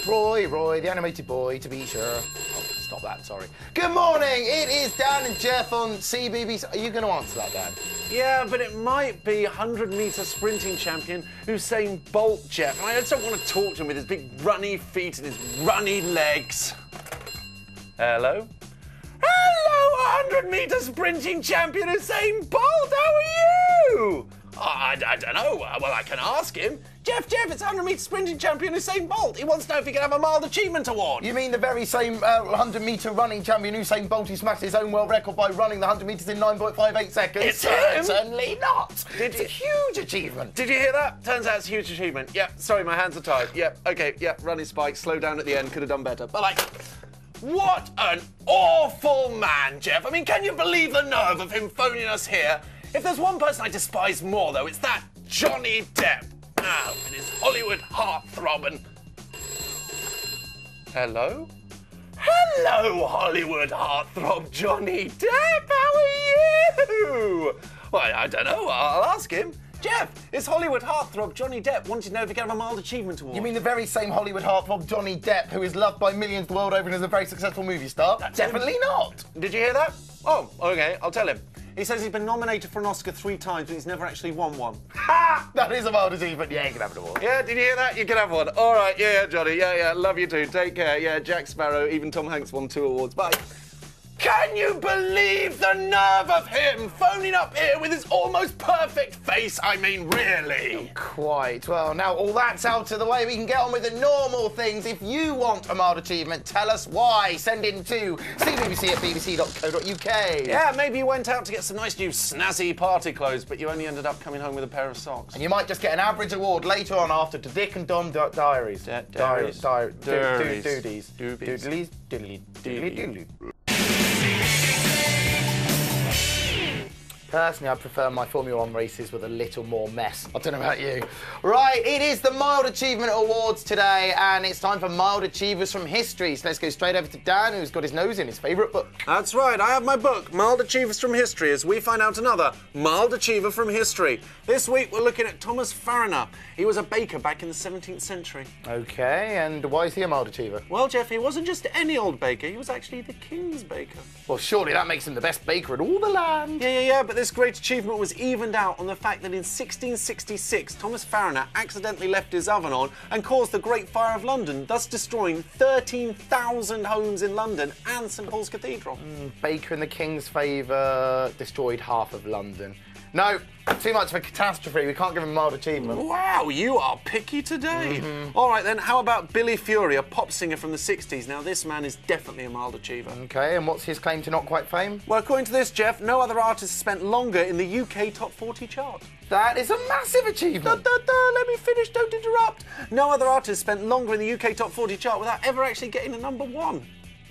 Roy, the animated boy, to be sure. Oh, stop that, sorry. Good morning, it is Dan and Jeff on CBBC. Are you going to answer that, Dan? Yeah, but it might be 100-metre sprinting champion Usain Bolt, Jeff. I just don't want to talk to him with his big runny feet and his runny legs. Hello? Hello, 100-metre sprinting champion Usain Bolt, how are you? I don't know. Well, I can ask him. Jeff, it's 100-metre sprinting champion Usain Bolt. He wants to know if he can have a Mild Achievement Award. You mean the very same 100-metre running champion Usain Bolt who smashed his own world record by running the 100 metres in 9.58 seconds? It's him? Certainly not. It's a huge achievement. Did you hear that? Turns out it's a huge achievement. Yep, sorry, my hands are tied. Yep, OK, yep, running spike, slow down at the end, could have done better. But, like, what an awful man, Jeff. I mean, can you believe the nerve of him phoning us here? If there's one person I despise more, though, it's that Johnny Depp. Now, and his Hollywood heartthrob. Hello? Hello, Hollywood heartthrob Johnny Depp. How are you? Well, I don't know. I'll ask him. Jeff, is Hollywood heartthrob Johnny Depp wanting to know if he can have a Mild Achievement Award? You mean the very same Hollywood heartthrob Johnny Depp who is loved by millions the world over and is a very successful movie star? Definitely not. Did you hear that? Oh, OK, I'll tell him. He says he's been nominated for an Oscar 3 times, but he's never actually won one. Ha! That is a mild achievement. Yeah, you can have an award. Yeah, did you hear that? You can have one. All right, yeah, Johnny. Yeah, love you too. Take care. Yeah, Jack Sparrow, even Tom Hanks won 2 awards. Bye. Can you believe the nerve of him phoning up here with his almost perfect face? I mean, really? Quite. Well, now all that's out of the way, we can get on with the normal things. If you want a mild achievement, tell us why. Send in to cbbc@bbc.co.uk. Yeah, maybe you went out to get some nice new snazzy party clothes, but you only ended up coming home with a pair of socks. And you might just get an average award later on after to Dick and Dom Diaries. Diaries. Doodies. Doobies. Doodly. Personally, I prefer my Formula 1 races with a little more mess. I don't know about you. Right, it is the Mild Achievement Awards today, and it's time for Mild Achievers from History. So let's go straight over to Dan, who's got his nose in his favourite book. That's right, I have my book, Mild Achievers from History, as we find out another Mild Achiever from History. This week, we're looking at Thomas Fariner. He was a baker back in the 17th century. OK, and why is he a mild achiever? Well, Jeff, he wasn't just any old baker, he was actually the king's baker. Well, surely that makes him the best baker in all the land. Yeah, but this great achievement was evened out on the fact that in 1666, Thomas Fariner accidentally left his oven on and caused the Great Fire of London, thus destroying 13,000 homes in London and St Paul's Cathedral. Baker in the king's favour destroyed half of London. No, too much of a catastrophe. We can't give him a mild achievement. Wow, you are picky today. All right, then, how about Billy Fury, a pop singer from the 60s? Now, this man is definitely a mild achiever. OK, and what's his claim to not quite fame? Well, according to this, Jeff, no other artist has spent longer in the UK Top 40 chart. That is a massive achievement. Let me finish, don't interrupt. No other artist spent longer in the UK Top 40 chart without ever actually getting a #1.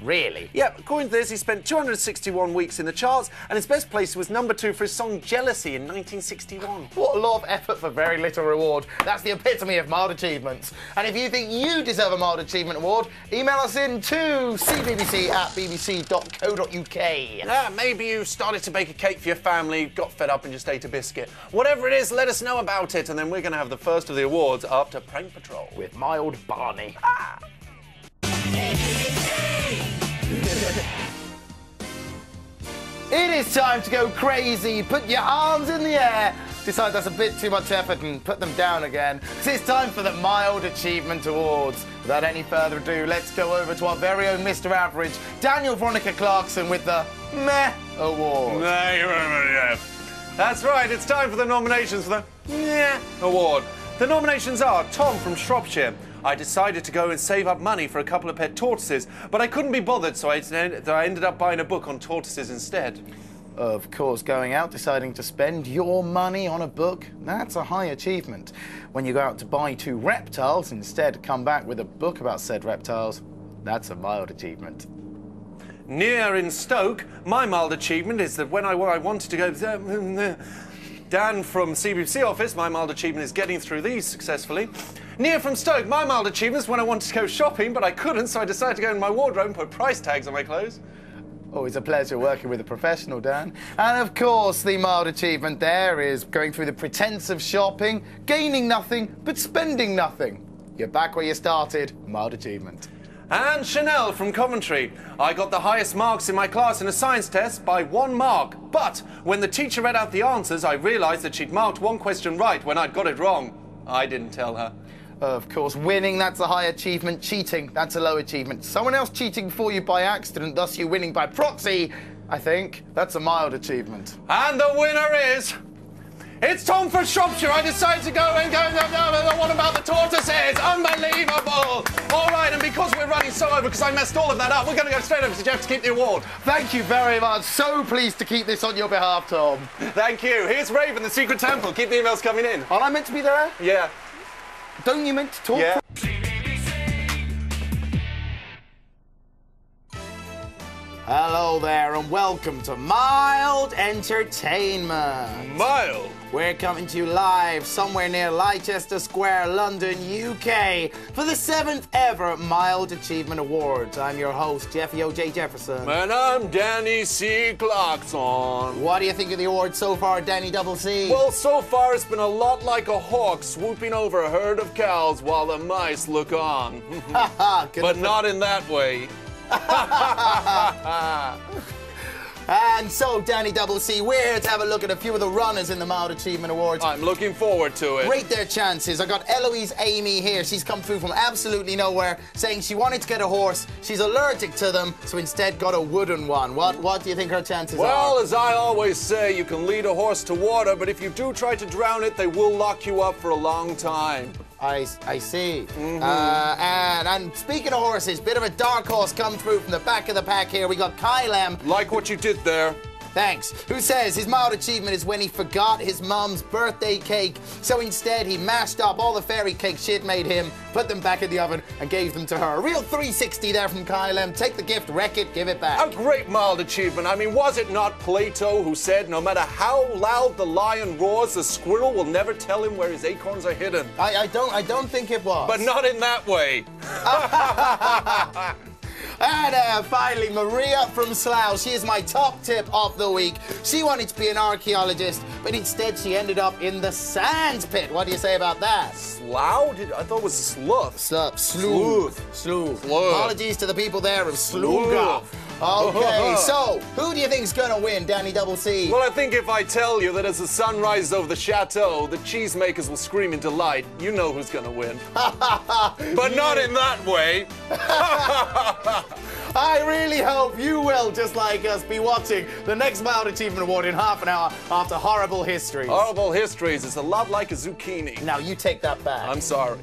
Really? Yep, according to this, he spent 261 weeks in the charts, and his best place was #2 for his song Jealousy in 1961. What a lot of effort for very little reward. That's the epitome of mild achievements. And if you think you deserve a mild achievement award, email us in to cbbc@bbc.co.uk. Yeah, maybe you started to bake a cake for your family, got fed up and just ate a biscuit. Whatever it is, let us know about it, and then we're going to have the first of the awards after Prank Patrol. With Mild Barney. It is time to go crazy. Put your arms in the air. Decide that's a bit too much effort and put them down again. It's time for the Mild Achievement Awards. Without any further ado, let's go over to our very own Mr. Average, Daniel Veronica Clarkson, with the Meh Award. That's right, it's time for the nominations for the Meh Award. The nominations are Tom from Shropshire. I decided to go and save up money for a couple of pet tortoises, but I couldn't be bothered, so I ended up buying a book on tortoises instead. Of course, going out, deciding to spend your money on a book, that's a high achievement. When you go out to buy 2 reptiles, instead come back with a book about said reptiles, that's a mild achievement. Near in Stoke, my mild achievement is that when I wanted to go... Dan from CBBC office, my mild achievement is getting through these successfully. Near from Stoke, my mild achievement is when I wanted to go shopping, but I couldn't, so I decided to go in my wardrobe and put price tags on my clothes. Always a pleasure working with a professional, Dan. And of course, the mild achievement there is going through the pretense of shopping, gaining nothing, but spending nothing. you're back where you started. Mild achievement. And Chanel from Coventry. I got the highest marks in my class in a science test by 1 mark. But when the teacher read out the answers, I realised that she'd marked 1 question right when I'd got it wrong. I didn't tell her. Of course, winning, that's a high achievement. Cheating, that's a low achievement. Someone else cheating for you by accident, thus you winning by proxy, I think, that's a mild achievement. And the winner is... It's Tom for Shropshire. I decided to go and go. What about the tortoises? Unbelievable. All right, and because we're running so over, because I messed all of that up, we're going to go straight over to Jeff to keep the award. Thank you very much. So pleased to keep this on your behalf, Tom. Thank you. Here's Raven, the Secret Temple. Keep the emails coming in. Aren't I meant to be there? Yeah. Don't you meant to talk? Yeah. Hello there and welcome to Mild Entertainment. Mild. We're coming to you live somewhere near Leicester Square, London, UK for the 7th ever Mild Achievement Awards. I'm your host, Jeffy O.J. Jefferson. And I'm Danny C. Clarkson. What do you think of the awards so far, Danny Double C? Well, so far it's been a lot like a hawk swooping over a herd of cows while the mice look on. But not in that way. And so, Danny Double C, we're here to have a look at a few of the runners in the Mild Achievement Awards. I'm looking forward to it. Rate their chances. I got Eloise Amy here. She's come through from absolutely nowhere, saying she wanted to get a horse. She's allergic to them, so instead got a wooden one. What do you think her chances are? Well, as I always say, you can lead a horse to water, but if you do try to drown it, they will lock you up for a long time. I see. And speaking of horses, bit of a dark horse come through from the back of the pack here. We got Kylem. Like what you did there. Thanks. Who says his mild achievement is when he forgot his mum's birthday cake, so instead he mashed up all the fairy cake she'd made him, put them back in the oven, and gave them to her. A real 360 there from Kylem. Take the gift, wreck it, give it back. A great mild achievement. I mean, was it not Plato who said, no matter how loud the lion roars, the squirrel will never tell him where his acorns are hidden? I don't think it was. But not in that way. And finally, Maria from Slough. She is my top tip of the week. She wanted to be an archaeologist, but instead she ended up in the sands pit. What do you say about that? Slough? I thought it was sloth. Sleuth. Apologies to the people there of Sluga. Okay, so who do you think's gonna win, Danny Double C? Well, I think if I tell you that as the sun rises over the chateau, the cheesemakers will scream in delight, you know who's gonna win. But not in that way. I really hope you will, just like us, be watching the next Mild Achievement Award in half an hour after Horrible Histories. Horrible Histories is a lot like a zucchini. Now you take that back. I'm sorry.